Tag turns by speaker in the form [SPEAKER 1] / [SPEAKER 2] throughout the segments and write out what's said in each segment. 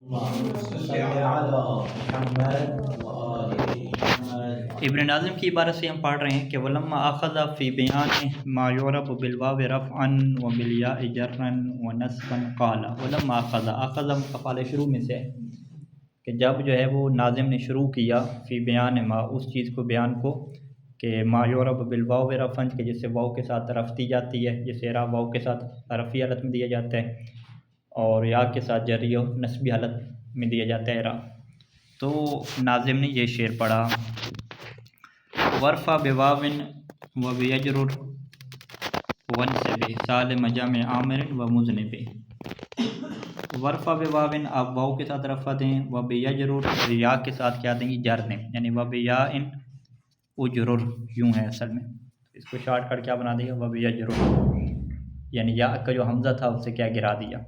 [SPEAKER 1] ابن ناظم کی عبارت سے ہم پڑھ رہے ہیں کہ ولما اخذ فی بیان ما یعرف بالواو رفعا وبالیاء جرا ونصبا قال ولما اخذ افعال شروع میں سے کہ جب جو ہے وہ ناظم نے شروع کیا فی بیان ما اس چیز کو بیان کو کہ ما یعرف بالواو رفعا کہ جس سے واو کے ساتھ رفع دی جاتی ہے، جسے اعراب واو کے ساتھ رفعی حالت میں دیا جاتا ہے اور یا کے ساتھ جری و نسبی حالت میں دیا جاتا ہے اعراب، تو ناظم نے یہ شعر پڑھا ورفع بواو و بیجرر ونصب سالم جمع عامر و مذنب۔ ورفع بواو آپ واو کے ساتھ رفع دیں، و بیجرر یا کے ساتھ کیا دیں گے جر دیں، یعنی و بیاء اجرر یوں ہے اصل میں، اس کو شارٹ کٹ کیا بنا دیا و بیجرر، یعنی یا کا جو حمزہ تھا اسے کیا گرا دیا۔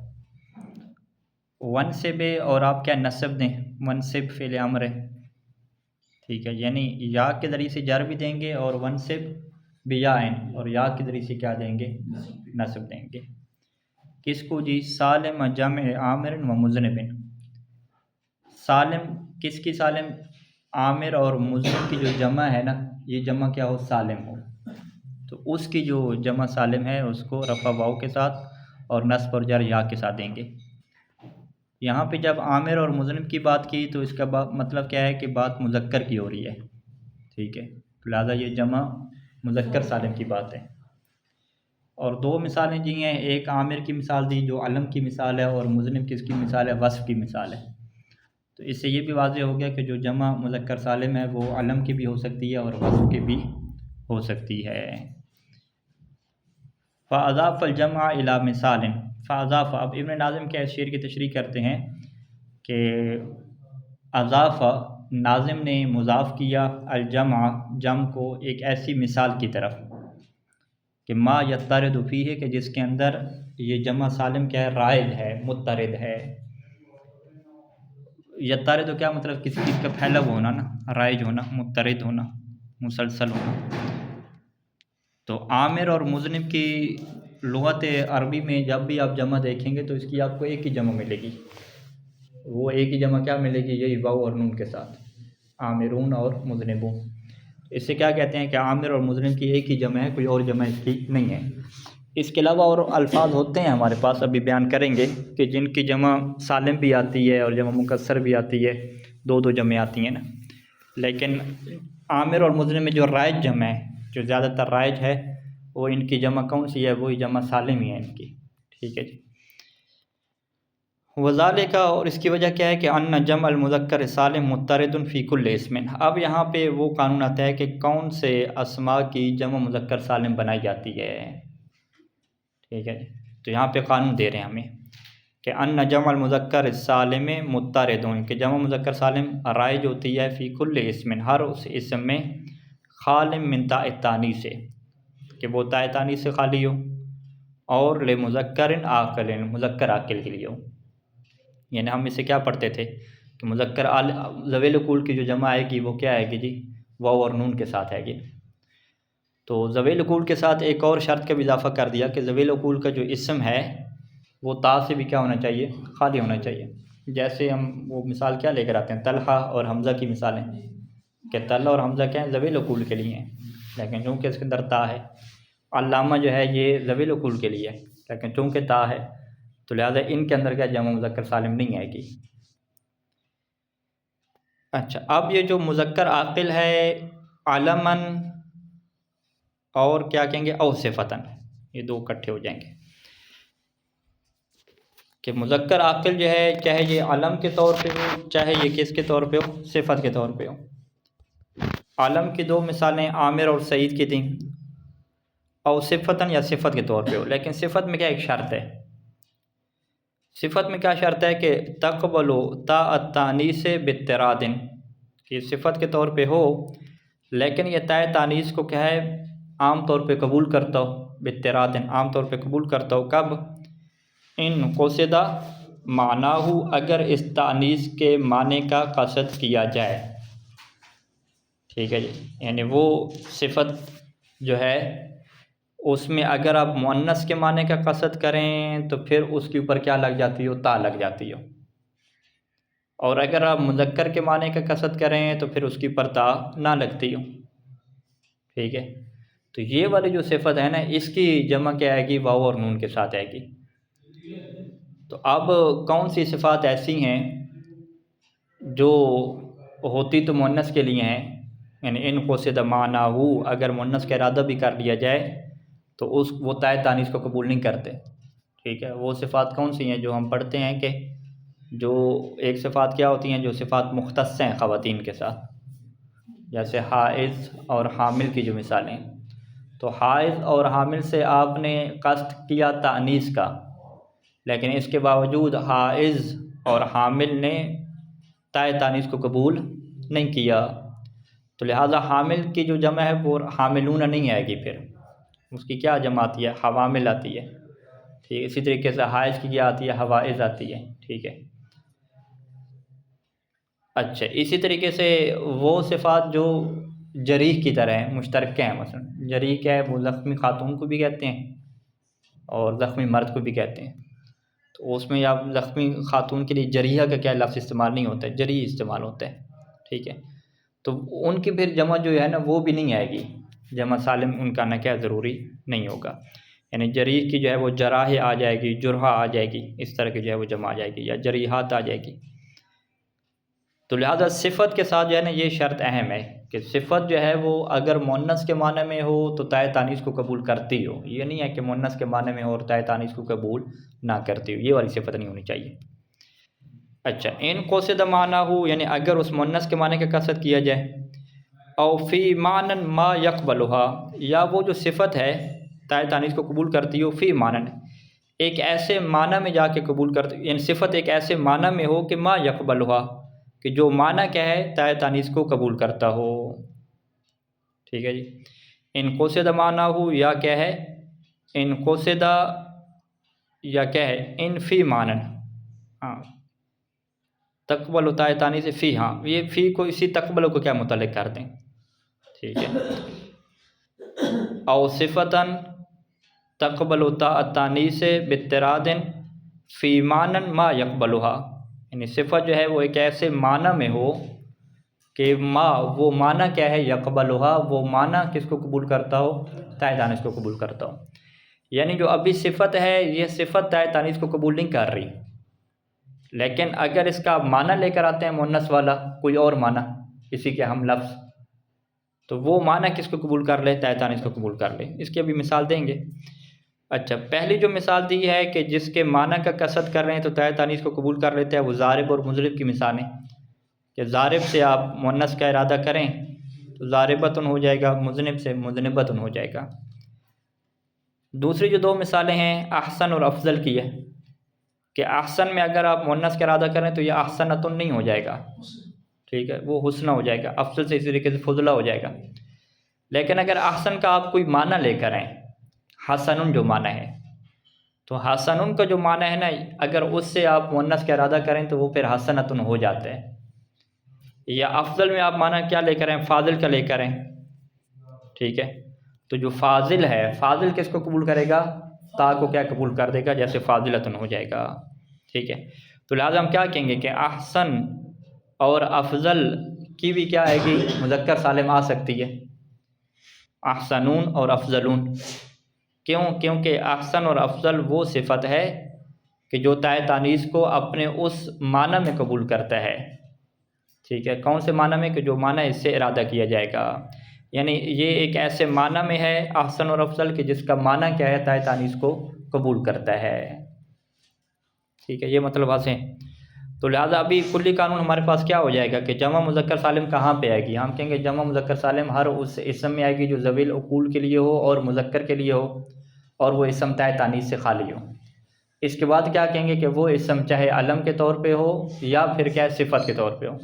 [SPEAKER 1] ونصب اور آپ کیا نصب دیں، ونصب فعل امر ہے، ٹھیک ہے، یعنی یا کے ذریعے سے جر بھی دیں گے اور ونصب بیاء اور یا کے ذریعے سے کیا دیں گے نصب دیں گے۔ کس کو جی؟ سالم جمع عامر و مذنب۔ سالم کس کی سالم؟ عامر اور مذنب کی جو جمع ہے نا، یہ جمع کیا ہو؟ سالم ہو، تو اس کی جو جمع سالم ہے اس کو رفع واو کے ساتھ اور نصب اور جر یا کے ساتھ دیں گے۔ یہاں پہ جب عامر اور مذنب کی بات کی تو اس کا مطلب کیا ہے کہ بات مذکر کی ہو رہی ہے، ٹھیک ہے، لہٰذا یہ جمع مذکر سالم کی بات ہے۔ اور دو مثالیں دی ہیں، ایک عامر کی مثال دی جو علم کی مثال ہے، اور مذنب کس کی مثال ہے؟ وصف کی مثال ہے۔ تو اس سے یہ بھی واضح ہو گیا کہ جو جمع مذکر سالم ہے وہ علم کی بھی ہو سکتی ہے اور وصف کی بھی ہو سکتی ہے۔ فَأَضَافَ الْجَمْعَ إِلَى مِثَالٍ فَأَضَافَ، اب ابن ناظم کے اس شعر کی تشریح کرتے ہیں کہ اضاف ناظم نے مضاف کیا الجمع جمع کو ایک ایسی مثال کی طرف کہ ما یضطرد فیہ کہ جس کے اندر یہ جمع سالم کیا ہے؟ رائج ہے، مضطرد ہے۔ یضطرد کیا مطلب؟ کسی چیز کا پھیلا ہوا ہونا نا، رائج ہونا، مضطرد ہونا، مسلسل ہونا۔ تو عامر اور مذنب کی لغت عربی میں جب بھی آپ جمع دیکھیں گے تو اس کی آپ کو ایک ہی جمع ملے گی، وہ ایک ہی جمع کیا ملے گی؟ یہی واو اور نون کے ساتھ، عامرون اور مذنبون۔ اس سے کیا کہتے ہیں کہ عامر اور مذنب کی ایک ہی جمع ہے، کوئی اور جمع اس کی نہیں ہے۔ اس کے علاوہ اور الفاظ ہوتے ہیں ہمارے پاس، ابھی بیان کریں گے، کہ جن کی جمع سالم بھی آتی ہے اور جمع مکسر بھی آتی ہے، دو دو جمع آتی ہیں نا، لیکن عامر اور مذنب میں جو رائج جمع ہے، جو زیادہ تر رائج ہے، وہ ان کی جمع کون سی ہے؟ وہی جمع سالم ہی ہے ان کی، ٹھیک ہے جی۔ وذالک، اور اس کی وجہ کیا ہے کہ ان جمع المذکر سالم مضطرد فی کل اسم۔ اب یہاں پہ وہ قانون آتا ہے کہ کون سے اسماء کی جمع مذکر سالم بنائی جاتی ہے، ٹھیک ہے جی، تو یہاں پہ قانون دے رہے ہیں ہمیں کہ ان جمع المذکر سالم مضطرد، کہ جمع مذکر سالم رائج ہوتی ہے فی کل اسم، ہر اس اسم میں، خال من تاء التانیث سے، کہ وہ تاء تانیث سے خالی ہو، اور لمذکر عاقل، مذکر عاقل کے لیے ہو۔ یعنی ہم اسے کیا پڑھتے تھے کہ مذکر ذوی العقول کی جو جمع آئے گی وہ کیا آئے گی جی؟ واو اور نون کے ساتھ آئے گی۔ تو ذوی العقول کے ساتھ ایک اور شرط کا بھی اضافہ کر دیا کہ ذوی العقول کا جو اسم ہے وہ تا سے بھی کیا ہونا چاہیے؟ خالی ہونا چاہیے۔ جیسے ہم وہ مثال کیا لے کر آتے ہیں، طلحہ اور حمزہ کی مثالیں، کہ طلحہ اور حمزہ کیا ہیں؟ ذوی العقول کے لیے ہیں، لیکن چونکہ اس کے اندر تا ہے۔ علامہ جو ہے یہ ذوی العقول کے لیے ہے، لیکن چونکہ تا ہے تو لہٰذا ان کے اندر کیا جمع مذکر سالم نہیں آئے گی۔ اچھا، اب یہ جو مذکر عاقل ہے علمن اور کیا کہیں گے؟ او صفتن، یہ دو اکٹھے ہو جائیں گے کہ مذکر عاقل جو ہے چاہے یہ علم کے طور پہ ہو چاہے یہ کس کے طور پہ ہو؟ صفت کے طور پہ ہو۔ علم کی دو مثالیں عامر اور سعید کی دیں، او صفتن یا صفت کے طور پہ ہو، لیکن صفت میں کیا ایک شرط ہے؟ صفت میں کیا شرط ہے کہ تقبل تا التانیث باضطراد، کہ صفت کے طور پہ ہو لیکن یہ تا تانیث کو کیا ہے؟ عام طور پہ قبول کرتا ہو، باضطراد عام طور پہ قبول کرتا ہو۔ کب؟ ان قصد معناہ، اگر اس تانیث کے معنی کا قصد کیا جائے، ٹھیک ہے جی، یعنی وہ صفت جو ہے اس میں اگر آپ مؤنث کے معنی کا قصد کریں تو پھر اس کے اوپر کیا لگ جاتی ہو؟ تا لگ جاتی ہو، اور اگر آپ مذکر کے معنی کا قصد کریں تو پھر اس کی پر تا نہ لگتی ہو، ٹھیک ہے۔ تو یہ والی جو صفت ہے نا، اس کی جمع کیا آئے گی؟ واو اور نون کے ساتھ آئے گی۔ تو اب کون سی صفات ایسی ہیں جو ہوتی تو مؤنث کے لیے ہیں، یعنی ان قصد معناہو اگر مؤنث کا ارادہ بھی کر لیا جائے تو وہ تائے تانیث کو قبول نہیں کرتے، ٹھیک ہے۔ وہ صفات کون سی ہیں جو ہم پڑھتے ہیں کہ جو ایک صفات کیا ہوتی ہیں جو صفات مختص ہیں خواتین کے ساتھ، جیسے حائض اور حامل کی جو مثالیں، تو حائض اور حامل سے آپ نے قصد کیا تانیث کا، لیکن اس کے باوجود حائض اور حامل نے تائے تانیث کو قبول نہیں کیا، تو لہٰذا حامل کی جو جمع ہے وہ حاملون نہیں آئے گی، پھر اس کی کیا جمع آتی ہے؟ حوامل آتی ہے، ٹھیک ہے۔ اسی طریقے سے حائض کی کیا آتی ہے؟ حوائض آتی ہے، ٹھیک ہے۔ اچھا، اسی طریقے سے وہ صفات جو جریح کی طرح ہیں، مشترکہ ہیں، مثلا جریح کیا ہے؟ وہ زخمی خاتون کو بھی کہتے ہیں اور زخمی مرد کو بھی کہتے ہیں، تو اس میں آپ زخمی خاتون کے لیے جریحہ کا کیا لفظ استعمال نہیں ہوتا ہے، جریح استعمال ہوتا ہے، ٹھیک ہے۔ تو ان کی پھر جمع جو ہے نا وہ بھی نہیں آئے گی، جمع سالم ان کا نہ کیا ضروری نہیں ہوگا، یعنی جریح کی جو ہے وہ جراح آ جائے گی، جرحہ آ جائے گی، اس طرح کی جو ہے وہ جمع آ جائے گی، یا جریحات آ جائے گی۔ تو لہذا صفت کے ساتھ جو ہے نا یہ شرط اہم ہے کہ صفت جو ہے وہ اگر مؤنث کے معنی میں ہو تو تائے تانیث کو قبول کرتی ہو، یہ نہیں ہے کہ مؤنث کے معنی میں ہو اور تائے تانیث کو قبول نہ کرتی ہو، یہ والی صفت نہیں ہونی چاہیے۔ اچھا، ان قصد معنی ہو یعنی اگر اس مؤنث کے معنی کا قصد کیا جائے، او فی معنی ما یقبلها، یا وہ جو صفت ہے تائے تانیث کو قبول کرتی ہو، فی معنی ایک ایسے معنی میں جا کے قبول کرتی، یعنی صفت ایک ایسے معنی میں ہو کہ ما یقبلها، کہ جو معنی کیا ہے؟ تائے تانیث کو قبول کرتا ہو، ٹھیک ہے جی۔ ان قصد معنی ہو یا کیا ہے؟ ان قصد یا کیا ہے؟ ان فی معنی، ہاں تقبل ہوتا ہے تانی سے فی، ہاں یہ فی کو اسی تقبل کو کیا متعلق کر دیں، ٹھیک ہے۔ او صفتاً تقبل ہوتا التانی سے بتراد فی معنی ما یقبلها، یعنی صفت جو ہے وہ ایک ایسے معنی میں ہو کہ ما وہ معنی کیا ہے؟ یقبلها، وہ معنی کس کو قبول کرتا ہو؟ تائے تانیث کو قبول کرتا ہو، یعنی جو ابھی صفت ہے یہ صفت تائے تانیث کو قبول نہیں کر رہی، لیکن اگر اس کا معنی لے کر آتے ہیں مؤنث والا کوئی اور معنی کسی کے ہم لفظ، تو وہ معنی کس کو قبول کر لے؟ تائے تانیث کو قبول کر لے۔ اس کی ابھی مثال دیں گے۔ اچھا، پہلی جو مثال دی ہے کہ جس کے معنی کا قصد کر رہے ہیں تو تائے تانیث کو قبول کر لیتے ہیں، وہ ضارب اور مضرب کی مثالیں، کہ ضارب سے آپ مؤنث کا ارادہ کریں تو ضاربتن ہو جائے گا، مذنب سے مذنبتن ہو جائے گا۔ دوسری جو دو مثالیں ہیں احسن اور افضل کی ہے، کہ احسن میں اگر آپ مؤنث کا ارادہ کریں تو یہ احسنتن نہیں ہو جائے گا، ٹھیک ہے، وہ حسنہ ہو جائے گا، افضل سے اسی طریقے سے فضلہ ہو جائے گا۔ لیکن اگر احسن کا آپ کوئی معنی لے کر آئیں، حسن جو معنی ہے، تو حسن کا جو معنی ہے نا اگر اس سے آپ مؤنث کا ارادہ کریں تو وہ پھر حسنتن ہو جاتا ہے۔ یا افضل میں آپ معنی کیا لے کر آئیں؟ فاضل کا لے کر آئیں، ٹھیک ہے، تو جو فاضل ہے، فاضل کس کو قبول کرے گا؟ تا کو کیا قبول کر دے گا، جیسے فاضلتن ہو جائے گا، ٹھیک ہے۔ تو لہٰذا ہم کیا کہیں گے کہ احسن اور افضل کی بھی کیا آئے گی؟ مذکر سالم آ سکتی ہے، احسنون اور افضلون۔ کیوں؟ کیونکہ احسن اور افضل وہ صفت ہے کہ جو تائے تانیث کو اپنے اس معنی میں قبول کرتا ہے، ٹھیک ہے۔ کون سے معنی میں؟ کہ جو معنی اس سے ارادہ کیا جائے گا، یعنی یہ ایک ایسے معنی میں ہے احسن اور افضل کہ جس کا معنی کیا ہے؟ تائے تانیث کو قبول کرتا ہے، ٹھیک ہے، یہ مطلب حاصل ہے۔ تو لہٰذا ابھی کلی قانون ہمارے پاس کیا ہو جائے گا کہ جمع مذکر سالم کہاں پہ آئے گی؟ ہم کہیں گے جمع مذکر سالم ہر اس اسم میں آئے گی جو ذوی العقول کے لیے ہو اور مذکر کے لیے ہو اور وہ اسم تائے تانیث سے خالی ہو۔ اس کے بعد کیا کہیں گے کہ وہ اسم چاہے علم کے طور پہ ہو یا پھر کیا ہے صفت کے طور پہ ہو۔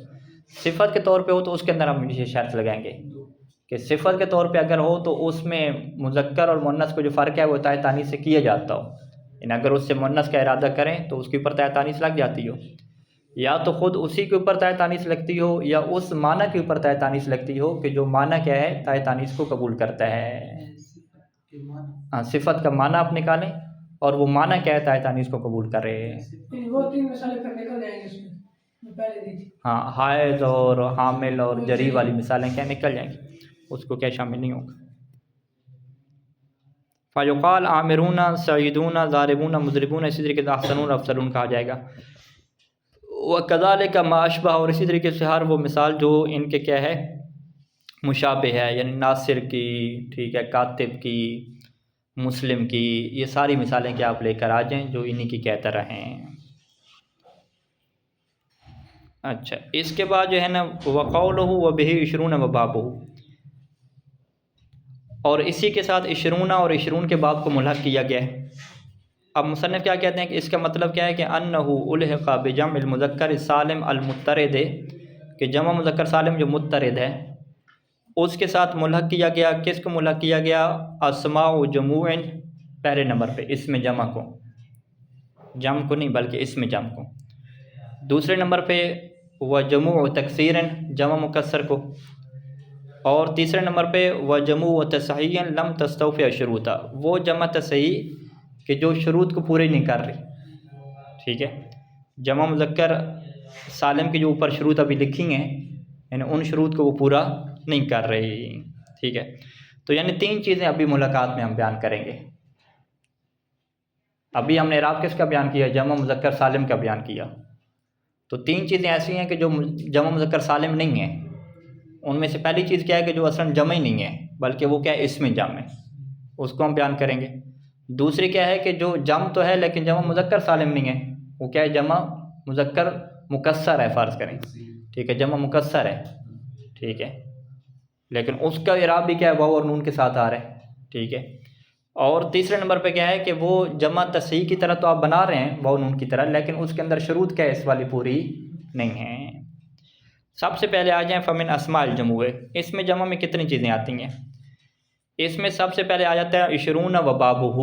[SPEAKER 1] صفت کے طور پہ ہو تو اس کے اندر ہم یہ شرط لگائیں گے کہ صفت کے طور پہ اگر ہو تو اس میں مذکر اور مؤنث کو جو فرق ہے وہ تائے تانیث سے کیا جاتا ہو، یعنی اگر اس سے مؤنث کا ارادہ کریں تو اس کے اوپر تائے تانیث لگ جاتی ہو، یا تو خود اسی کے اوپر تائے تانیث لگتی ہو یا اس معنی کے اوپر تائے تانیث لگتی ہو کہ جو معنی کیا ہے؟ تائے تانیث کو قبول کرتا ہے۔ ہاں، صفت کا معنی آپ نکالیں اور وہ معنی کیا ہے؟ تائے تانیث کو قبول کرے۔
[SPEAKER 2] وہ تین مثالیں پھر نکل جائیں گے اس میں۔
[SPEAKER 1] ہاں حائض اور حامل اور جری والی مثالیں کیا نکل جائیں گی، اس کو کیا شامل نہیں ہوگا۔ فیقال عامرون سعیدون ضاربون مضربون، اسی طریقے سے احسنون افضلون کہا جائے گا۔ وکذالک ما اشبہ، اور اسی طریقے سے ہر وہ مثال جو ان کے کیا ہے مشابہ ہے، یعنی ناصر کی، ٹھیک ہے، کاتب کی، مسلم کی، یہ ساری مثالیں کیا آپ لے کر آ جائیں جو انہی کی کہہ طرح ہیں۔ اچھا، اس کے بعد جو ہے نا وقولہ وبہ عشرون وبابہ، اور اسی کے ساتھ عشرون اور عشرون کے باب کو ملحق کیا گیا ہے۔ اب مصنف کیا کہتے ہیں کہ اس کا مطلب کیا ہے کہ انہ الحق بجمع المذکر سالم المضطرد، کہ جمع مذکر سالم جو مضطرد ہے اس کے ساتھ ملحق کیا گیا۔ کس کو ملحق کیا گیا؟ اسماء جموع، پہلے نمبر پہ اسم جمع کو، جمع کو نہیں بلکہ اسم جمع کو۔ دوسرے نمبر پہ وجموع تکسیر، جمع مکسر کو۔ اور تیسرے نمبر پہ وجموع تصحیح لم تستوفی شروطا، وہ جمع تصحیح کہ جو شروط کو پورے نہیں کر رہی، ٹھیک ہے، جمع مذکر سالم کے جو اوپر شروط ابھی لکھی ہیں یعنی ان شروط کو وہ پورا نہیں کر رہی، ٹھیک ہے۔ تو یعنی تین چیزیں ابھی ملاقات میں ہم بیان کریں گے۔ ابھی ہم نے اعراب کس کا بیان کیا؟ جمع مذکر سالم کا بیان کیا۔ تو تین چیزیں ایسی ہیں کہ جو جمع مذکر سالم نہیں ہیں، ان میں سے پہلی چیز کیا ہے کہ جو اصلاً جمع ہی نہیں ہے بلکہ وہ کیا ہے اسم جمع ہے، اس کو ہم بیان کریں گے۔ دوسری کیا ہے کہ جو جمع تو ہے لیکن جمع مذکر سالم نہیں ہے، وہ کیا ہے جمع مذکر مکسر ہے، فرض کریں، ٹھیک ہے، جمع مکسر ہے، ٹھیک ہے، لیکن اس کا اعراب بھی کیا ہے واو اور نون کے ساتھ آ رہا ہے، ٹھیک ہے۔ اور تیسرے نمبر پہ کیا ہے کہ وہ جمع تصحیح کی طرح تو آپ بنا رہے ہیں واو نون کی طرح، لیکن اس کے اندر شروط کیا ہے اس والی پوری نہیں ہے۔ سب سے پہلے آ جائیں فمن اسماء الجموع، اس میں جمع میں کتنی چیزیں آتی ہیں؟ اس میں سب سے پہلے آ جاتا ہے عشرون و بابہ،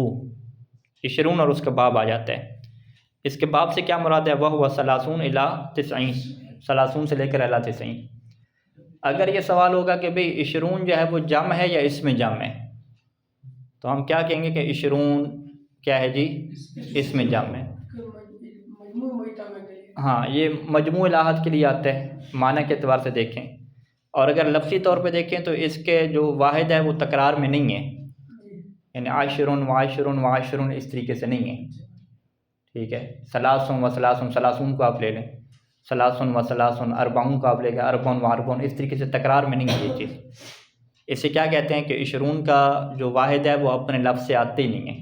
[SPEAKER 1] عشرون اور اس کا باب آ جاتا ہے۔ اس کے باب سے کیا مراد ہے؟ وہو ثلاثون الی تسعین، ثلاثون سے لے کر الی تسعین۔ اگر یہ سوال ہوگا کہ بھئی عشرون جو ہے وہ جمع ہے یا اسم جمع ہے، تو ہم کیا کہیں گے کہ عشرون کیا ہے جی؟ اسم جمع ہے۔ ہاں، یہ مجموع الاحد کے لیے آتا ہے معنی کے اعتبار سے دیکھیں، اور اگر لفظی طور پہ دیکھیں تو اس کے جو واحد ہے وہ تکرار میں نہیں ہے، یعنی عاشرون وعاشرون وعاشرون اس طریقے سے نہیں ہے، ٹھیک ہے۔ ثلاثون و ثلاثون، ثلاثون کو آپ لے لیں، ثلاثون و ثلاثون، اربعون کو آپ لے گئے، اربعون و اربعون، اس طریقے سے تکرار میں نہیں ہے یہ چیز۔ اسے کیا کہتے ہیں کہ عشرون کا جو واحد ہے وہ اپنے لفظ سے آتے ہی نہیں ہے،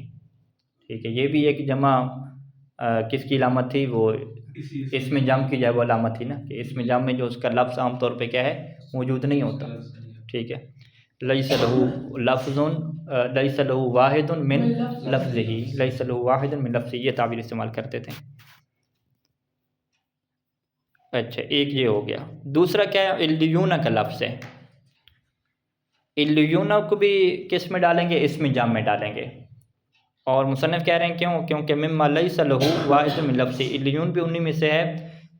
[SPEAKER 1] ٹھیک ہے۔ یہ بھی ایک جمع کس کی علامت تھی؟ وہ اسم جمع کی جو ہے وہ علامت تھی نا، کہ اسم جمع میں جو اس کا لفظ عام طور پہ کیا ہے موجود نہیں ہوتا، ٹھیک ہے۔ لیس لہ لفظ، لیس لہ واحد من لفظہ، لیس لہ واحد من لفظہ، یہ تعبیر استعمال کرتے تھے۔ اچھا، ایک یہ ہو گیا۔ دوسرا کیا ہے؟ الیون کا لفظ ہے، الیون کو بھی کس میں ڈالیں گے؟ اسم جمع میں ڈالیں گے۔ اور مصنف کہہ رہے ہیں کیوں؟ کیونکہ مما لیس لہ واحد من لفظ، الیون بھی انہی میں سے ہے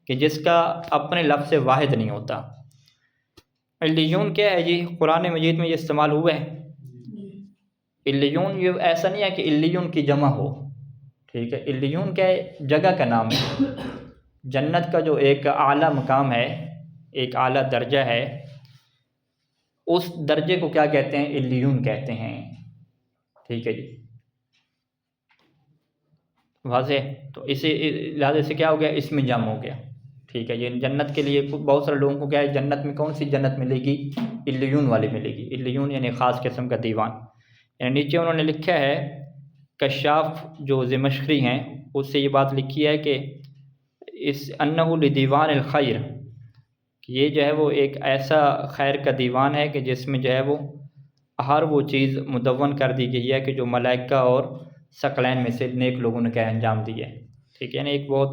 [SPEAKER 1] کہ جس کا اپنے لفظ سے واحد نہیں ہوتا۔ الیون کیا ہے جی؟ قرآن مجید میں یہ استعمال ہوا ہے۔ الیون یہ ایسا نہیں ہے کہ الیون کی جمع ہو، ٹھیک ہے۔ الیون کیا ہے؟ جگہ کا نام ہے۔ جنت کا جو ایک اعلیٰ مقام ہے، ایک اعلیٰ درجہ ہے، اس درجے کو کیا کہتے ہیں؟ الیون کہتے ہیں، ٹھیک ہے جی، واضح۔ تو اسی لحاظ سے کیا ہو گیا؟ اسم جمع ہو گیا، ٹھیک ہے۔ یہ جنت کے لیے بہت سارے لوگوں کو کیا ہے جنت میں کون سی جنت ملے گی؟ الیون والی ملے گی۔ الیون یعنی خاص قسم کا دیوان، یعنی نیچے انہوں نے لکھا ہے، کشاف جو دمشقی ہیں اس سے یہ بات لکھی ہے کہ اس انہ لدیوان الخیر، کہ یہ جو ہے وہ ایک ایسا خیر کا دیوان ہے کہ جس میں جو ہے وہ ہر وہ چیز مدون کر دی گئی ہے کہ جو ملائکہ اور ثقلین میں سے نیک لوگوں نے کیا انجام دی ہے، ٹھیک ہے۔ یعنی ایک بہت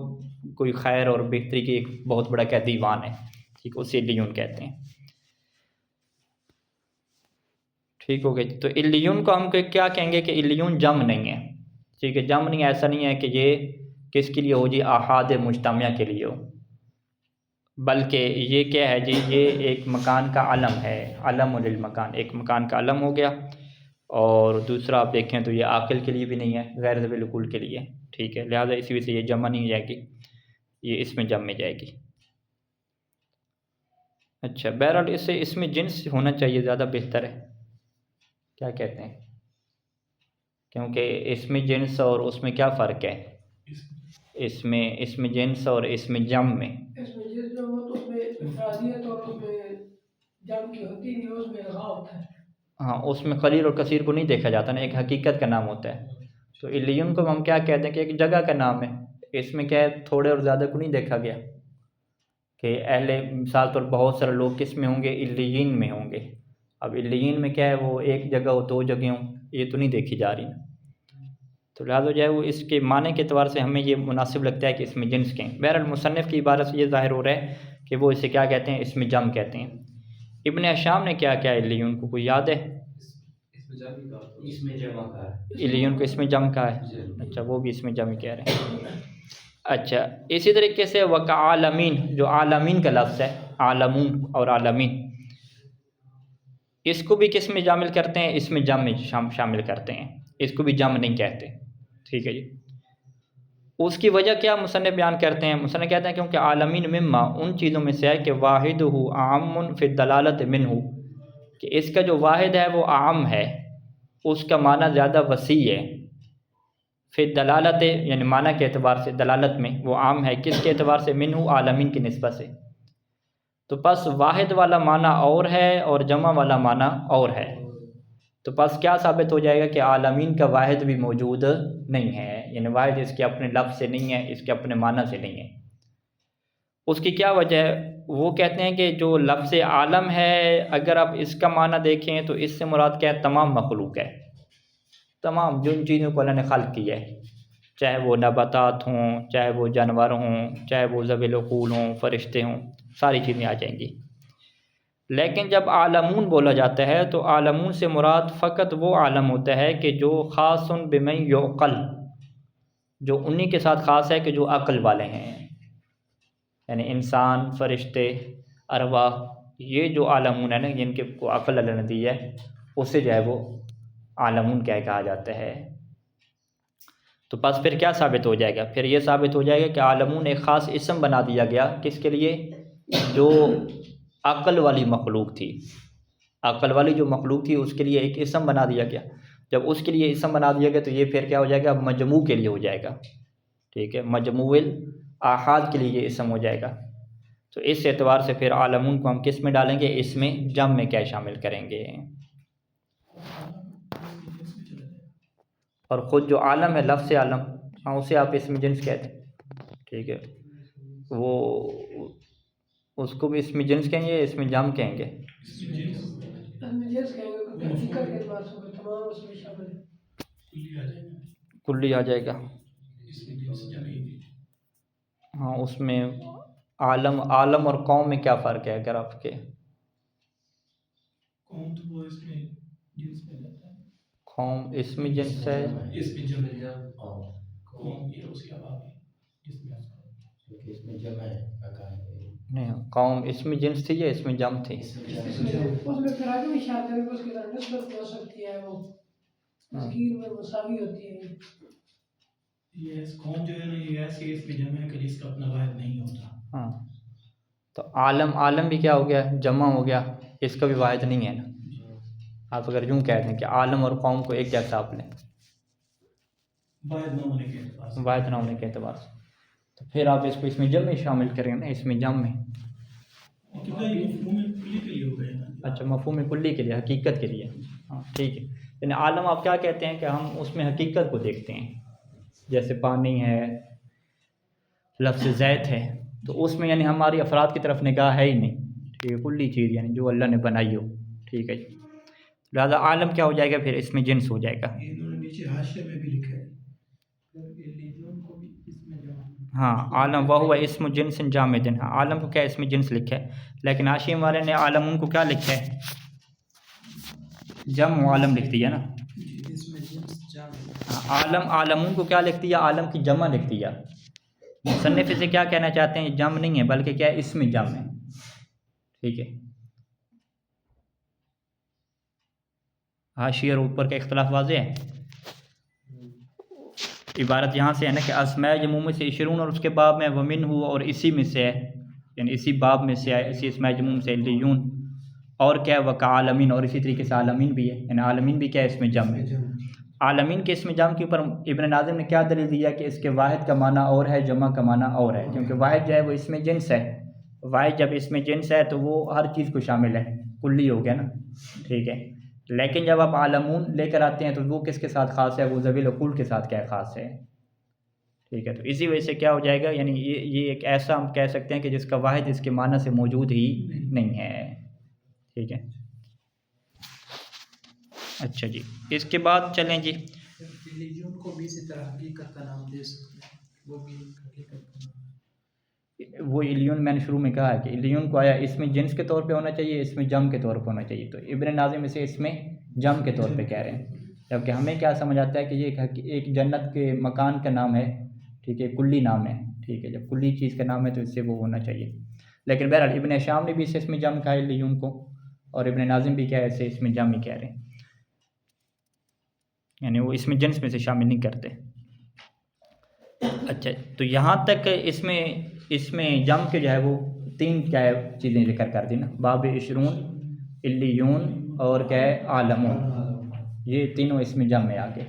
[SPEAKER 1] کوئی خیر اور بہتری کی ایک بہت بڑا کیا دیوان ہے، ٹھیک، اسے الیون کہتے ہیں، ٹھیک ہو گئی۔ تو الیون کو ہم کیا کہیں گے کہ الیون جمع نہیں ہے، ٹھیک ہے، جمع نہیں، ایسا نہیں ہے کہ یہ کس کے لیے ہو جی؟ احاد مجتمعہ کے لیے ہو، بلکہ یہ کیا ہے جی؟ یہ ایک مکان کا علم ہے، علم للمکان، ایک مکان کا علم ہو گیا۔ اور دوسرا آپ دیکھیں تو یہ عاقل کے لیے بھی نہیں ہے، غیر ذوی العقول کے لیے، ٹھیک ہے۔ لہٰذا اسی وجہ سے یہ جمع نہیں جائے گی، یہ اس میں جمع میں جائے گی۔ اچھا، بہرحال اسے اس میں جنس ہونا چاہیے، زیادہ بہتر ہے، کیا کہتے ہیں؟ کیونکہ اس میں جنس اور اس میں کیا فرق ہے؟ اس میں جنس اور اس میں جم میں،
[SPEAKER 2] اس میں جنس جو ہو تو اس میں افرادیت اور اس میں جم کی ہوتی نہیں، اس میں الغا ہوتا ہے۔
[SPEAKER 1] ہاں، اس میں قلیل اور کثیر کو نہیں دیکھا جاتا نا، ایک حقیقت کا نام ہوتا ہے۔ تو علیون کو ہم کیا کہتے ہیں کہ ایک جگہ کا نام ہے، اس میں کیا ہے تھوڑے اور زیادہ کو نہیں دیکھا گیا کہ اہل مثال طور بہت سارے لوگ کس میں ہوں گے، علیین میں ہوں گے۔ اب علیین میں کیا ہے وہ ایک جگہ ہو، دو جگہ ہوں، یہ تو نہیں دیکھی جا رہی نا، تو لہٰذا جو ہے وہ اس کے معنی کے اعتبار سے ہمیں یہ مناسب لگتا ہے کہ اس میں جنس کہیں۔ بہرحال مصنف کی عبارت سے یہ ظاہر ہو رہا ہے کہ وہ اسے کیا کہتے ہیں، اس میں جم کہتے ہیں۔ ابن ہشام نے کیا کیا علیون کو کوئی یاد ہے؟
[SPEAKER 3] اس میں جمع کا ہے،
[SPEAKER 1] علیون کو اس میں جم کا ہے، اچھا وہ بھی اس میں جم کہہ رہے ہیں۔ اچھا، اسی طریقے سے وکعالمین، جو عالمین کا لفظ ہے، عالمون اور عالمین، اس کو بھی کس میں شامل کرتے ہیں، اس میں جم میں شامل کرتے ہیں، اس کو بھی جم نہیں کہتے، ٹھیک ہے جی۔ اس کی وجہ کیا مصنف بیان کرتے ہیں؟ مصنف کہتے ہیں کیونکہ عالمین مما ان چیزوں میں سے ہے کہ واحد عام فی الدلالت منہ، کہ اس کا جو واحد ہے وہ عام ہے، اس کا معنی زیادہ وسیع ہے، فی الدلالت یعنی معنی کے اعتبار سے، دلالت میں وہ عام ہے، کس کے اعتبار سے؟ منہ، عالمین کی نسبت سے۔ تو پس واحد والا معنی اور ہے اور جمع والا معنی اور ہے، تو پس کیا ثابت ہو جائے گا کہ عالمین کا واحد بھی موجود نہیں ہے، یعنی واحد اس کے اپنے لفظ سے نہیں ہے، اس کے اپنے معنی سے نہیں ہے۔ اس کی کیا وجہ ہے؟ وہ کہتے ہیں کہ جو لفظ عالم ہے، اگر آپ اس کا معنی دیکھیں تو اس سے مراد کیا ہے؟ تمام مخلوق ہے، تمام جن چیزوں کو اللہ نے خلق کیا ہے، چاہے وہ نباتات ہوں، چاہے وہ جانور ہوں، چاہے وہ ذوی العقول ہوں، فرشتے ہوں، ساری چیزیں آ جائیں گی۔ لیکن جب عالمون بولا جاتا ہے تو عالمون سے مراد فقط وہ عالم ہوتا ہے کہ جو خاص بمن یعقل، جو انہی کے ساتھ خاص ہے کہ جو عقل والے ہیں، یعنی انسان، فرشتے، ارواح، یہ جو عالمون ہے نا، جن کے کو عقل اللہ نے دی ہے، اسے جو ہے وہ عالمون کیا کہا جاتا ہے۔ تو پس پھر کیا ثابت ہو جائے گا؟ پھر یہ ثابت ہو جائے گا کہ عالمون ایک خاص اسم بنا دیا گیا، کس کے لیے؟ جو عقل والی مخلوق تھی، عقل والی جو مخلوق تھی اس کے لیے ایک اسم بنا دیا گیا۔ جب اس کے لیے اسم بنا دیا گیا تو یہ پھر کیا ہو جائے گا؟ مجموع کے لیے ہو جائے گا، ٹھیک ہے، مجموع الاحاد کے لیے یہ اسم ہو جائے گا۔ تو اس اعتبار سے پھر عالمون کو ہم کس میں ڈالیں گے؟ اس میں جم میں کیا شامل کریں گے؟ اور خود جو عالم ہے، لفظ عالم، ہاں اسے آپ اس میں جنس کہتے ہیں، ٹھیک ہے، وہ اس کو بھی اس میں جنس کہیں گے، اس میں جم کہیں گے،
[SPEAKER 2] اس میں جنس کہیں گے، کیونکہ حقیقت کے اعتبار سے تمام اس میں شامل ہے،
[SPEAKER 1] کلی آ جائے گا۔ ہاں، اس میں عالم اور قوم میں کیا فرق ہے؟ اگر آپ کے
[SPEAKER 2] قوم تو وہ اس میں جنس میں جاتا ہے،
[SPEAKER 1] قوم اس میں جنس ہے،
[SPEAKER 2] اس میں جمع ہے، قوم یہ اس کے علاوہ جس میں
[SPEAKER 3] اس میں جمع ہے،
[SPEAKER 1] نہیں، قوم اس میں جنس تھی یا اس میں جم تھی؟
[SPEAKER 2] اس میں پھر آگے بھی اشارہ کریں گے، اس کی طرح نسبت ہو سکتی ہے، وہ تذکیر میں مساوی ہوتی ہے۔ یہ قوم جو ہے نا، یہ ایسی اس میں جمع ہے کہ جس کا اپنا واحد نہیں ہوتا۔
[SPEAKER 1] ہاں، تو عالم بھی کیا ہو گیا؟ جمع ہو گیا، اس کا بھی واحد نہیں ہے نا۔ آپ اگر یوں کہتے ہیں کہ عالم اور قوم کو ایک جیسا آپ لیں،
[SPEAKER 2] واحد نہ ہونے کے اعتبار سے،
[SPEAKER 1] واحد نہ ہونے کے اعتبار سے، تو پھر آپ اس کو اس میں جم میں شامل کریں نا، اس میں جم میں۔
[SPEAKER 2] مفہوم کلی کے لیے ہو گئے نا۔
[SPEAKER 1] اچھا، مفہوم کلی کے لیے، حقیقت کے لیے، ہاں ٹھیک ہے۔ یعنی عالم آپ کیا کہتے ہیں کہ ہم اس میں حقیقت کو دیکھتے ہیں، جیسے پانی ہے، لفظ زیت ہے، تو اس میں یعنی ہماری افراد کی طرف نگاہ ہے ہی نہیں، ٹھیک ہے، کلی چیز یعنی جو اللہ نے بنائی ہو، ٹھیک ہے جی۔ لہٰذا عالم کیا ہو جائے گا؟ پھر اس میں جنس ہو جائے گا۔
[SPEAKER 2] انہوں نے نیچے حاشیے میں بھی لکھا ہے،
[SPEAKER 1] ہاں، عالم وہو اسم جنس جامد، ہاں عالم کو کیا اس میں جنس لکھا ہے، لیکن حاشیے والے نے عالم ان کو کیا لکھا ہے؟ جمع عالم لکھ دیا نا۔ عالم عالمون کو کیا لکھ دیا؟ عالم کی جمع لکھ دیا۔ مصنف سے کیا کہنا چاہتے ہیں؟ جمع نہیں ہے بلکہ کیا ہے؟ اس میں جمع ہے، ٹھیک ہے۔ حاشیے اور اوپر کا اختلاف واضح ہے۔ عبارت یہاں سے ہے نا کہ اسماء جموع میں سے 20 اور اس کے باب میں ومن ہو اور اسی میں سے ہے، یعنی اسی باب میں سے ہے، اسی اسم جموم سے علیون، اور کیا ہے وکعالمین، اور اسی طریقے سے عالمین بھی ہے، یعنی عالمین بھی کیا ہے، اسم جم ہے۔ عالمین کے اسم جم کے اوپر ابن ناظم نے کیا دلیل دیا کہ اس کے واحد کا معنی اور ہے، جمع کا معنی اور ہے، کیونکہ واحد جو ہے وہ اسم جنس ہے، واحد جب اسم جنس ہے تو وہ ہر چیز کو شامل ہے، کلی ہو گیا نا، ٹھیک ہے۔ لیکن جب آپ عالمون لے کر آتے ہیں تو وہ کس کے ساتھ خاص ہے، وہ ذوی العقول کے ساتھ کیا خاص ہے، ٹھیک ہے۔ تو اسی وجہ سے کیا ہو جائے گا، یعنی یہ ایک ایسا ہم کہہ سکتے ہیں کہ جس کا واحد اس کے معنی سے موجود ہی نہیں ہے، ٹھیک ہے۔ اچھا جی، اس کے بعد چلیں جی،
[SPEAKER 2] ریلیجن کو بھی اسی طرح حقیقت کا نام دے سکتے ہیں، وہ بھی حقیقت کا نام
[SPEAKER 1] وہ الیون میں نے شروع میں کہا ہے کہ الیون کو آیا اسم جنس کے طور پہ ہونا چاہیے، اسم جم کے طور پہ ہونا چاہیے، تو ابن ناظم اسے اسم جم کے طور پہ کہہ رہے ہیں، جبکہ ہمیں کیا سمجھ آتا ہے کہ یہ ایک جنت کے مکان کا نام ہے، ٹھیک ہے، کلی نام ہے، ٹھیک ہے، جب کلی چیز کا نام ہے تو اس سے وہ ہونا چاہیے۔ لیکن بہرحال ابن شام نے بھی اسے اسم جم کہا ہے الیون کو، اور ابن ناظم بھی کیا ہے اسے اسم جم ہی کہہ رہے ہیں، یعنی وہ اسم جنس میں سے شامل نہیں کرتے۔ اچھا، تو یہاں تک اس میں جم کے جو ہے وہ تین کیا ہے چیزیں ذکر کر دی نا، باب عشرون، علیون اور کیا ہے عالمون، یہ تینوں اس میں جم میں آگے۔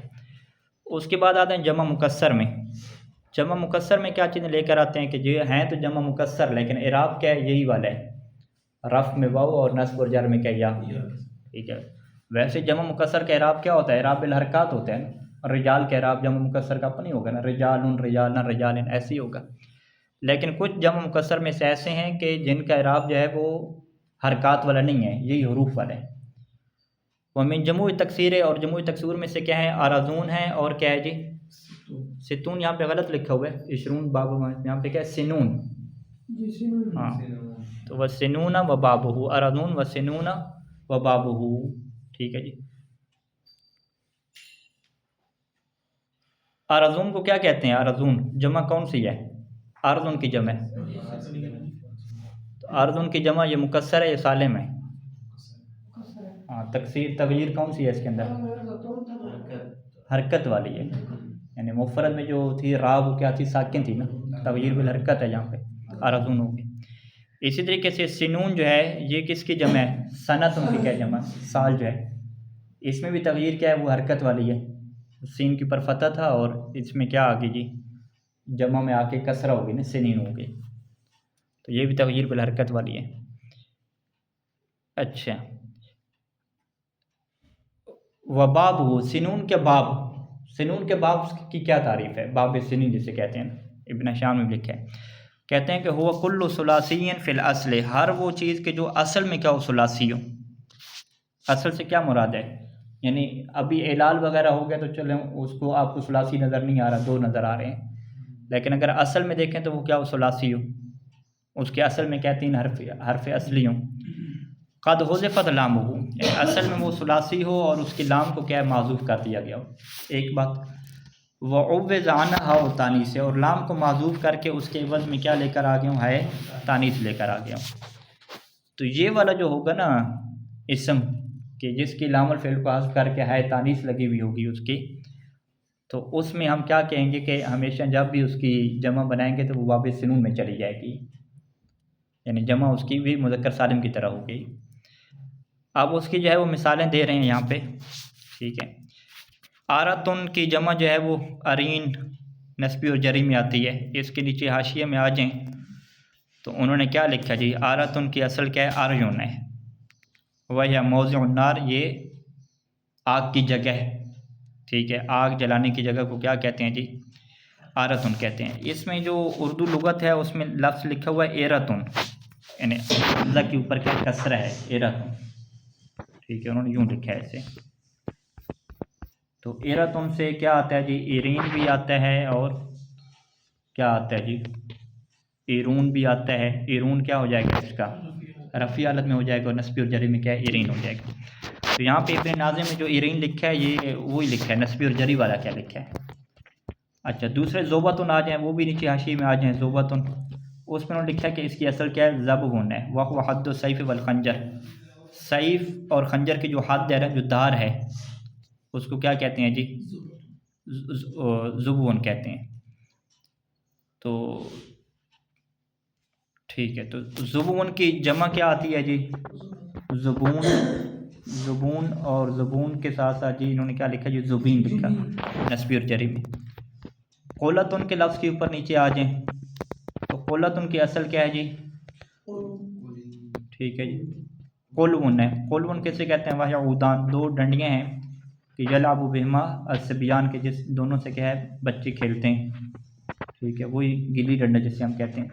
[SPEAKER 1] اس کے بعد آتے ہیں جمع مکسر میں۔ جمع مکسر میں کیا چیزیں لے کر آتے ہیں کہ جو ہیں تو جمع مکسر، لیکن اعراب کیا ہے، یہی والا ہے، رفع میں واو اور نصب اور جر میں کیا یا، ٹھیک ہے۔ ویسے جمع مکسر کا اعراب کیا ہوتا ہے، اعراب بالحرکات ہوتا ہے نا، رجال کا اعراب جمع مکسر کا اپنا نہیں ہوگا نا، رجالن رجالن رجالن ایسے ہی ہوگا، لیکن کچھ جمع مکسر میں سے ایسے ہیں کہ جن کا اعراب جو ہے وہ حرکات والا نہیں ہے، یہی حروف والا ہے۔ ومن جموع تکسیر ہے، اور جموع تکسیر میں سے کیا ہے، آرازون ہے، اور کیا ہے جی ستون، یہاں پہ غلط لکھا ہوا ہے، عشرون باب، یہاں پہ کیا ہے سنون، ہاں، تو وہ سنون و بابہ، آرازون و سنون و بابہ، ٹھیک ہے جی۔ آرازون کو کیا کہتے ہیں، آرازون جمع کون سی ہے، آرزون کی جمع ہے، تو آرزون کی جمع یہ مکسر ہے، یہ سالم ہے، ہاں، تکسیر تغییر کون سی ہے اس کے اندر، حرکت والی ہے، یعنی مفرد میں جو تھی را وہ کیا تھی، ساکن تھی نا، تغییر بالحرکت ہے یہاں پہ، آرزون ہوگی۔ اسی طریقے سے سنون جو ہے یہ کس کی جمع ہے، سنتن کی کیا جمع، سال جو ہے، اس میں بھی تغییر کیا ہے، وہ حرکت والی ہے، سین کے اوپر فتح تھا اور اس میں کیا آگے جی جمع میں آ کے کسرہ ہوگی نا، سنین ہوگی، تو یہ بھی تغییر بالحرکت والی ہے۔ اچھا، وباب ہو، سنون کے باب، سنون کے باب کی کیا تعریف ہے، باب سنین جسے کہتے ہیں، ابن شام میں لکھا ہے، کہتے ہیں کہ ہوا کل ثلاثی فی الاصل، ہر وہ چیز کہ جو اصل میں کیا ہو ثلاثی ہو، اصل سے کیا مراد ہے، یعنی ابھی اعلال وغیرہ ہو گیا تو چلیں اس کو آپ کو ثلاثی نظر نہیں آ رہا، دو نظر آ رہے ہیں، لیکن اگر اصل میں دیکھیں تو وہ کیا ہو ثلاثی ہو، اس کے اصل میں کیا تین حرف اصلی ہوں، قد حذفت لامہ، یعنی اصل میں وہ ثلاثی ہو اور اس کے لام کو کیا ہے معذوف کر دیا گیا ہو، ایک بات، وعوض عنہا و تانیث، اور لام کو معذوف کر کے اس کے عوض میں کیا لے کر آ گیا ہوں، ہے تانیث لے کر آ گیا ہوں۔ تو یہ والا جو ہوگا نا اسم کہ جس کی لام الفعل کو حذف کر کے ہے تانیث لگی ہوئی ہوگی اس کی، تو اس میں ہم کیا کہیں گے کہ ہمیشہ جب بھی اس کی جمع بنائیں گے تو وہ باب سنون میں چلی جائے گی، یعنی جمع اس کی بھی مذکر سالم کی طرح ہوگی۔ اب اس کی جو ہے وہ مثالیں دے رہے ہیں یہاں پہ، ٹھیک ہے۔ آراتن کی جمع جو ہے وہ ارین نسبی اور جری میں آتی ہے، اس کے نیچے حاشیے میں آ جائیں تو انہوں نے کیا لکھا جی، آراتن کی اصل کیا ہے، آریون ہے، وہ یا موضع النار، یہ آگ کی جگہ ہے، ٹھیک ہے، آگ جلانے کی جگہ کو کیا کہتے ہیں جی، آراتن کہتے ہیں۔ اس میں جو اردو لغت ہے اس میں لفظ لکھا ہوا ہے ایراتن، یعنی اللہ کے اوپر کیا کسرہ ہے، ایراتن، ٹھیک ہے، انہوں نے یوں لکھا ہے اسے، تو ایراتن سے کیا آتا ہے جی، ایرین بھی آتا ہے اور کیا آتا ہے جی، ایرون بھی آتا ہے، ایرون کیا ہو جائے گا اس کا رفیع حالت میں ہو جائے گا، اور نسبی اور جری میں کیا ہے ایرین ہو جائے گا۔ تو یہاں پہ ابن ناظم میں جو ایرین لکھا ہے یہ وہی لکھا ہے، نسبی اور جری والا کیا لکھا ہے۔ اچھا، دوسرے ذوبتن آ جائیں، وہ بھی نیچے حاشیے میں آ جائیں، ذوبتن، اس میں انہوں نے لکھا ہے کہ اس کی اصل کیا ہے، ضبغن ہے، وهو حد السیف والخنجر، سیف اور خنجر کی جو حد ہے، جو دھار ہے، اس کو کیا کہتے ہیں جی، ضبغن کہتے ہیں۔ تو ٹھیک ہے، تو زبون کی جمع کیا آتی ہے جی؟ زبون، زبون اور زبون کے ساتھ ساتھ جی انہوں نے کیا لکھا جی؟ زبین لکھا، نسبی اور جری میں۔ قولتن کے لفظ کے اوپر نیچے آ جائیں، تو قولتن کی اصل کیا ہے جی؟ ٹھیک ہے جی، قلون ہے۔ قلون کیسے کہتے ہیں؟ وہ عودان، دو ڈنڈیاں ہیں کہ یلعب بہما الصبیان کے، جس دونوں سے کیا ہے بچے کھیلتے ہیں، ٹھیک ہے، وہی گلی ڈنڈا جسے ہم کہتے ہیں۔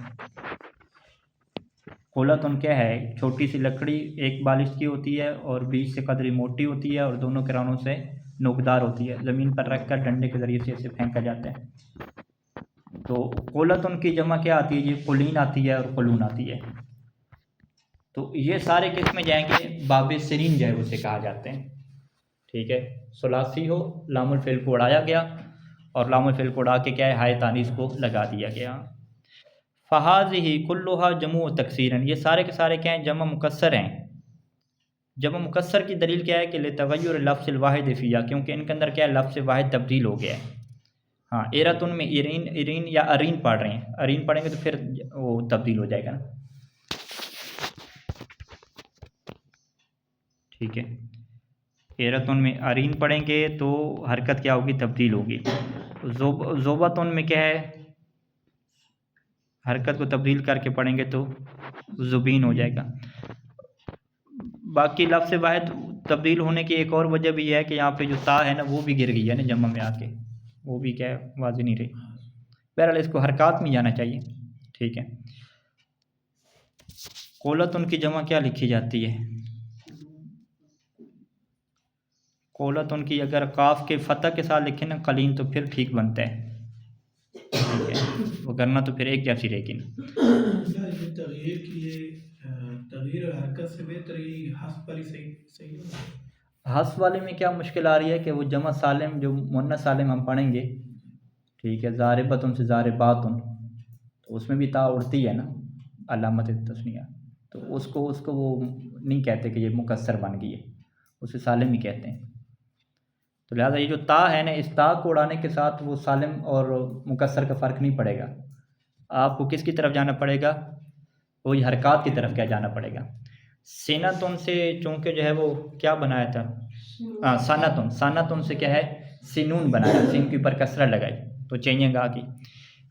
[SPEAKER 1] قولتن کیا ہے؟ چھوٹی سی لکڑی ایک بالش کی ہوتی ہے اور بیچ سے قدری موٹی ہوتی ہے اور دونوں کرانوں سے نوکدار ہوتی ہے، زمین پر رکھ کر ڈنڈے کے ذریعے سے اسے پھینکا جاتا ہے۔ تو قولتن کی جمع کیا آتی ہے جی؟ قلین آتی ہے اور قلون آتی ہے۔ تو یہ سارے کس میں جائیں گے؟ باب سنین جو ہے اسے کہا جاتے ہیں، ٹھیک ہے۔ ثلاثی ہو، لام الفعل کو اڑایا گیا اور لام الفعل کو اڑا کے کیا ہے ہائے تانیث کو لگا دیا گیا۔ فہذہ کلھا جمع تکسیرن، یہ سارے کے سارے کیا ہیں؟ جمع مکسر ہیں۔ جمع مکسر کی دلیل کیا ہے کہ لتغیر لفظ الواحد فیہا، کیونکہ ان کے اندر کیا ہے لفظ واحد تبدیل ہو گیا ہے۔ ہاں، ایرتن میں ارین، ارین یا ارین پڑھ رہے ہیں، ارین پڑھیں گے تو پھر وہ تبدیل ہو جائے گا نا، ٹھیک ہے۔ ایرتن میں ارین پڑھیں گے تو حرکت کیا ہوگی؟ تبدیل ہوگی۔ زوبتن میں کیا ہے؟ حرکت کو تبدیل کر کے پڑھیں گے تو زبین ہو جائے گا۔ باقی لفظ واحد تبدیل ہونے کی ایک اور وجہ بھی ہے کہ یہاں پہ جو تا ہے نا وہ بھی گر گئی ہے نا جمع میں آ کے، وہ بھی کیا ہے واضح نہیں رہی۔ بہرحال اس کو حرکات میں جانا چاہیے، ٹھیک ہے۔ قولتن کی جمع کیا لکھی جاتی ہے؟ قولتن کی اگر قاف کے فتح کے ساتھ لکھیں نا قلین تو پھر ٹھیک بنتا ہے، ٹھیک ہے، وہ کرنا تو پھر ایک جیسی رہے گی نا۔
[SPEAKER 2] یہ تغیر کی تغیر حرکت سے بہتر ہی حذف والی صحیح ہے۔
[SPEAKER 1] حذف والے میں کیا مشکل آ رہی ہے کہ وہ جمع سالم جو مؤنث سالم ہم پڑھیں گے، ٹھیک ہے، ضاربتن سے ضارباتن، تو اس میں بھی تا اڑتی ہے نا علامت تثنیہ، تو اس کو وہ نہیں کہتے کہ یہ مکسر بن گئی ہے، اسے سالم ہی کہتے ہیں۔ تو لہٰذا یہ جو تا ہے نا، اس تا کو اڑانے کے ساتھ وہ سالم اور مکسر کا فرق نہیں پڑے گا، آپ کو کس کی طرف جانا پڑے گا؟ وہی حرکات کی طرف کیا جانا پڑے گا۔ سینتن سے چونکہ جو ہے وہ کیا بنایا تھا؟ سانتن، سانتن سے کیا ہے؟ سینون بنایا، سین کے اوپر کسرہ لگائی تو چینیاں گا کی۔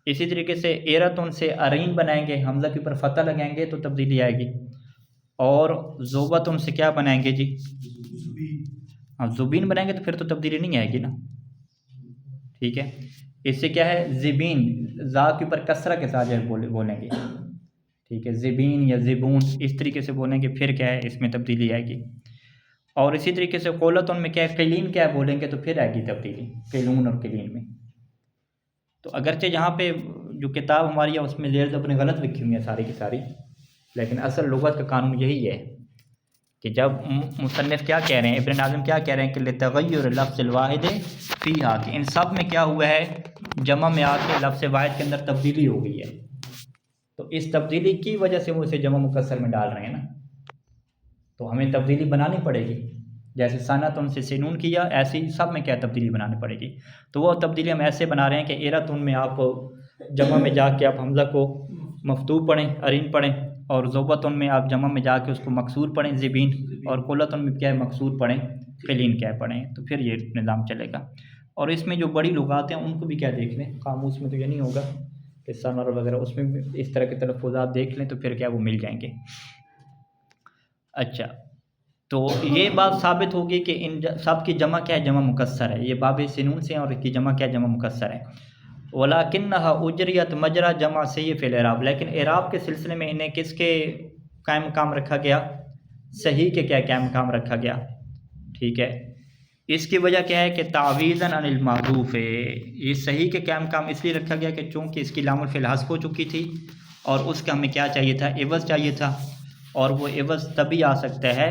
[SPEAKER 1] اسی طریقے سے ایرتن سے ارین بنائیں گے، حمزہ کے اوپر فتح لگائیں گے تو تبدیلی آئے گی، اور زوبتن سے کیا بنائیں گے جی؟ ہاں، زبین بنائیں گے تو پھر تو تبدیلی نہیں آئے گی نا، ٹھیک ہے۔ اس سے کیا ہے؟ زبین، زا کے اوپر کسرہ کے ساتھ جو ہے بولیں گے، ٹھیک ہے، زبین یا زبون اس طریقے سے بولیں گے، پھر کیا ہے اس میں تبدیلی آئے گی۔ اور اسی طریقے سے قولتن میں کیا ہے؟ قلین کیا بولیں گے تو پھر آئے گی تبدیلی، قلون اور قلین میں۔ تو اگرچہ یہاں پہ جو کتاب ہماری ہے اس میں لیرز اپنے غلط لکھی ہوئی ہیں ساری کی ساری، لیکن اصل لغت کا قانون یہی ہے کہ جب مصنف کیا کہہ رہے ہیں، ابن ناظم کیا کہہ رہے ہیں کہ لتغیر لفظ الواحد فیہا، کہ ان سب میں کیا ہوا ہے؟ جمع میں آ کے لفظ واحد کے اندر تبدیلی ہو گئی ہے، تو اس تبدیلی کی وجہ سے وہ اسے جمع مکسر میں ڈال رہے ہیں نا، تو ہمیں تبدیلی بنانی پڑے گی، جیسے سانتن سے سینون کیا ایسے ہی سب میں کیا تبدیلی بنانی پڑے گی۔ تو وہ تبدیلی ہم ایسے بنا رہے ہیں کہ ایرتن میں آپ جمع میں جا کے آپ حمزہ کو مفتوح پڑھیں، ارین پڑھیں، اور زوبتن میں آپ جمع میں جا کے اس کو مکسور پڑھیں زبین، اور قولتن میں کیا ہے مکسور پڑھیں، قلین کیا پڑھیں، تو پھر یہ نظام چلے گا۔ اور اس میں جو بڑی لغات ہیں ان کو بھی کیا دیکھ لیں، قاموس میں تو یہ نہیں ہوگا کہ ثمر وغیرہ، اس میں بھی اس طرح کے تلفظات دیکھ لیں تو پھر کیا وہ مل جائیں گے۔ اچھا، تو یہ بات ثابت ہوگی کہ ان سب کی جمع کیا ہے؟ جمع مکسر ہے، یہ باب سنون سے ہیں اور اس کی جمع کیا ہے؟ جمع مکسر ہے۔ وَلَكِنَّهَا اُجْرِيَتْ مَجْرَى جمع صحیح فی الاعراب، لیکن اعراب کے سلسلے میں انہیں کس کے قائم مقام رکھا گیا؟ صحیح کے کیا قائم مقام رکھا گیا، ٹھیک ہے۔ اس کی وجہ کیا ہے کہ تعویضاً عن المحذوف ہے، یہ صحیح کے قائم مقام اس لیے رکھا گیا کہ چونکہ اس کی لام الفعل حذف ہو چکی تھی اور اس کا ہمیں کیا چاہیے تھا؟ عوض چاہیے تھا، اور وہ عوض تبھی آ سکتا ہے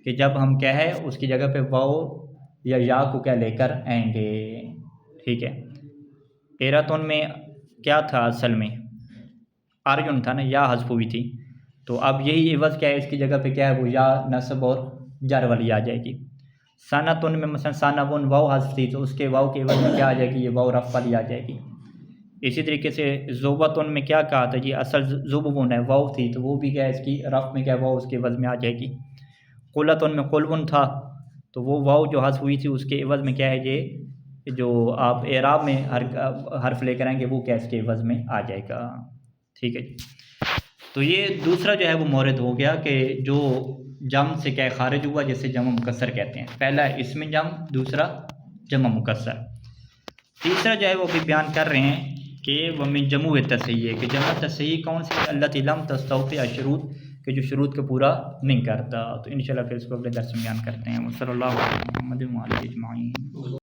[SPEAKER 1] کہ جب ہم کیا ہے اس کی جگہ پہ واو یا یا کو کیا لے کر آئیں گے، ٹھیک ہے۔ ایرتن میں کیا تھا اصل میں؟ ارجن تھا نا، یا حذف ہوئی تھی، تو اب یہی عوض کیا ہے اس کی جگہ پہ کیا ہے وہ یا نصب اور جر والی آ جائے گی۔ سانتن میں مثلا ثانون واو حذف تھی تو اس کے واو کے عوض میں کیا آ جائے گی؟ یہ واو رفع والی آ جائے گی۔ اسی طریقے سے ذوبتن میں کیا کہا تھا جی، اصل ذوبون ہے، واو تھی، تو وہ بھی کیا ہے اس کی رفع میں کیا واو اس کے عوض میں آ جائے گی۔ قلتن میں قلون تھا، تو وہ واو جو حذف ہوئی تھی اس کے عوض میں کیا ہے یہ جو آپ اعراب میں حرف لے کر آئیں گے وہ کیا اس کے عوض میں آ جائے گا، ٹھیک ہے جی۔ تو یہ دوسرا جو ہے وہ مورد ہو گیا کہ جو جمع سے کیا خارج ہوا، جسے جمع مکسر کہتے ہیں۔ پہلا ہے اسم جمع، دوسرا جمع مکسر۔ تیسرا جو ہے وہ بھی بیان کر رہے ہیں کہ ومن جمع تصحیح، کہ جمع تصحیح کون سی؟ التی لم تستوفی الشروط، کہ جو شروط کو پورا نہیں کرتا۔ تو انشاءاللہ پھر اس کو اگلے درس میں بیان کرتے ہیں۔ صلی اللہ علیہ وسلم اجمعین۔